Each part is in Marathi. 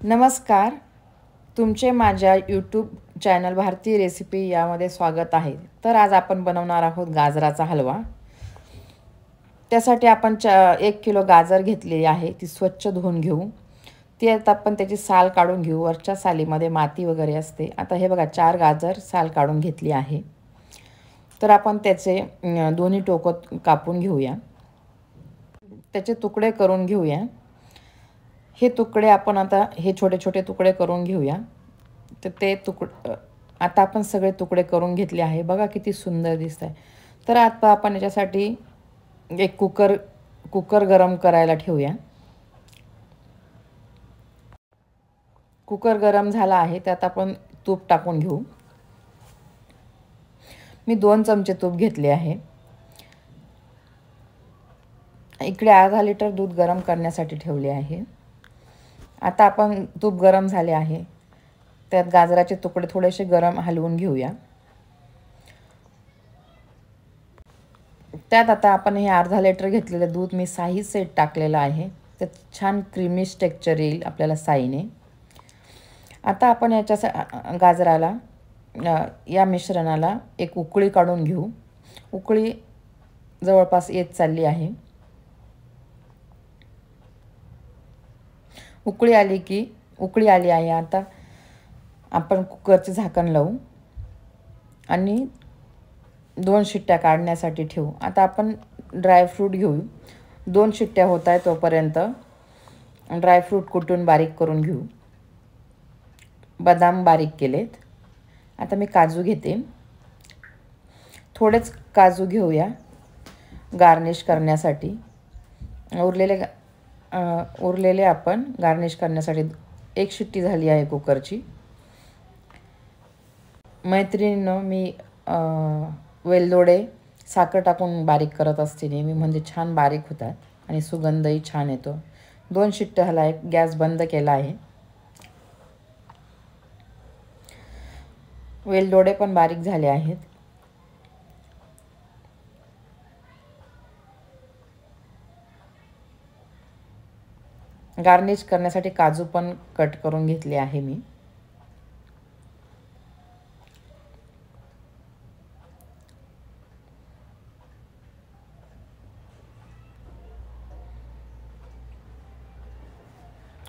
नमस्कार. तुमचे माझ्या यूट्यूब चॅनल भारतीय रेसिपी यामध्ये स्वागत आहे. तर आज आपण बनवणार आहोत गाजराचा हलवा. त्यासाठी आपण 1 किलो गाजर घेतलेली आहे. ती स्वच्छ धुवून घेऊ. ती आता आपण त्याची साल काढून घेऊ. वरच्या सालीमध्ये माती वगैरे असते. आता हे बघा 4 गाजर साल काढून घेतली आहे. तर आपण त्याचे दोन्ही टोकं कापून घेऊया. त्याचे तुकडे करून घेऊया. हे तुकडे आपण आता हे छोटे छोटे तुकडे करून घेऊया. तर ते आता आपण सगळे तुकडे करून घेतले आहे. बघा किती सुंदर दिसत आहे. तर आता आपण याच्यासाठी एक कुकर गरम करायला ठेवूया. कुकर गरम झाला आहे. त्यात आपण तूप टाकून घेऊ. मी 2 चमचे तूप घेतले आहे. इकडे अर्धा लिटर दूध गरम करण्यासाठी ठेवले आहे. आता आपण तूप गरम झाले आहे. त्यात गाजराचे तुकडे थोडेसे गरम हलवून घेऊया. त्यात आता आपण हे अर्धा लिटर घेतलेलं दूध मी साई सेट टाकलेलं आहे. त्यात छान क्रीमी टेक्स्चर येईल आपल्याला साईने. आता आपण याच्या गाजराला या मिश्रणाला एक उकळी काढून घेऊ. उकळी जवळपास येत चालली आहे. उकळी आली आहे. आता आपण कुकरचे झाकण लावू आणि 2 शिट्ट्या काढण्यासाठी ठेवू. आता आपण ड्रायफ्रूट घेऊ. 2 शिट्ट्या होत आहे तोपर्यंत ड्रायफ्रूट कुटून बारीक करून घेऊ. बदाम बारीक केलेत. आता मी काजू घेते. थोडेच काजू घेऊया गार्निश करण्यासाठी. उरलेले आपण गार्निश करण्यासाठी 1 शिट्टी झाली आहे कुकरची. मैत्रिणीनं मी वेलदोडे साखर टाकून बारीक करत असते नेहमी, म्हणजे छान बारीक होतात आणि सुगंधही छान येतो. 2 शिट्ट्या झाला आहे. गॅस बंद केला आहे. वेलदोडे पण बारीक झाले आहेत. गार्निश करण्यासाठी काजू पण कट करून घेतले आहे मी.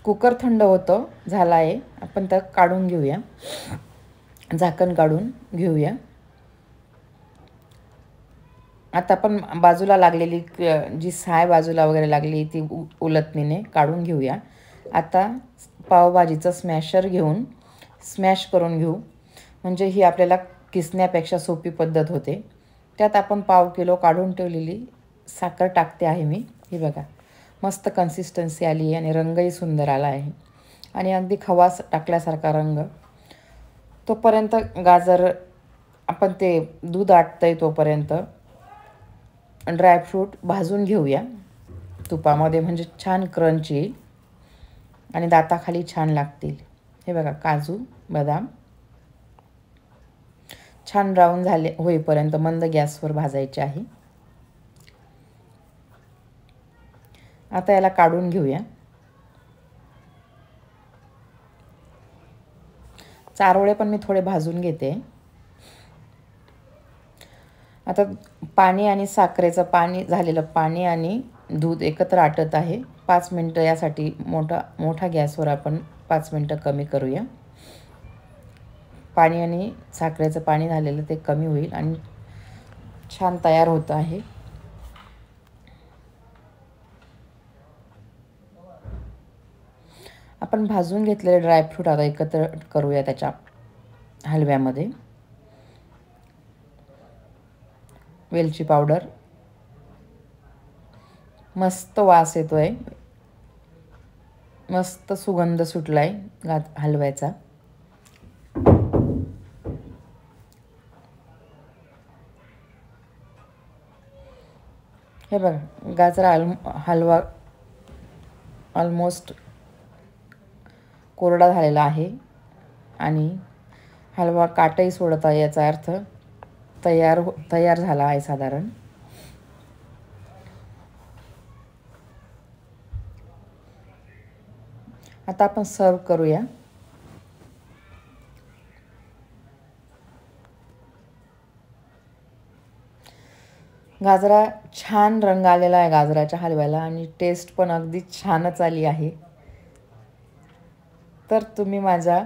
कुकर थंड झाला आहे. आपण त्यात काढून घेऊया. झाकण काढून घेऊया. आता आपण बाजूला लागलेली जी साय बाजूला वगैरे लागली ती उलटणीने काढून घेऊया. आता पावभाजीचं स्मॅशर घेऊन स्मॅश करून घेऊ, म्हणजे ही आपल्याला किसण्यापेक्षा सोपी पद्धत होते. त्यात आपण 1/2 किलो काढून ठेवलेली साखर टाकते आहे मी. ही बघा मस्त कन्सिस्टन्सी आली आहे आणि रंगही सुंदर आला आहे आणि अगदी खवास टाकल्यासारखा रंग. तोपर्यंत गाजर आपण ते दूध आटतंय तोपर्यंत ड्रायफ्रूट भाजून घेऊया तुपामध्ये, म्हणजे छान क्रंच येईल आणि दाताखाली छान लागतील. हे बघा काजू बदाम छान ब्राऊन होईपर्यंत मंद गॅसवर भाजायचे आहे. आता याला काढून घेऊया. चारोळे पण मी थोडे भाजून घेते. आता पाणी आणि साखरेचं झालेलं पाणी आणि दूध एकत्र आटत आहे. 5 मिनटं यासाठी मोठा गॅसवर आपण 5 मिनटं कमी करूया. पाणी आणि साखरेचं पाणी झालेलं ते कमी होईल आणि छान तयार होतं आहे. आपण भाजून घेतलेले ड्रायफ्रूट आता एकत्र करूया त्याच्या हलव्यामध्ये. वेलची पावडर, मस्त वास येतोय, मस्त सुगंध सुटलाय हलव्याचा. हे बघा गाजरा हलवा ऑलमोस्ट कोरडा झालेला आहे आणि हलवा काटही सोडत आहे. याचा अर्थ तयार झाला आहे साधारण. आता आपण सर्व करूया. गाजरा छान रंग आलेला आहे गाजराच्या हलव्याला आणि टेस्ट पण अगदी छानच आली आहे. तर तुम्ही माझ्या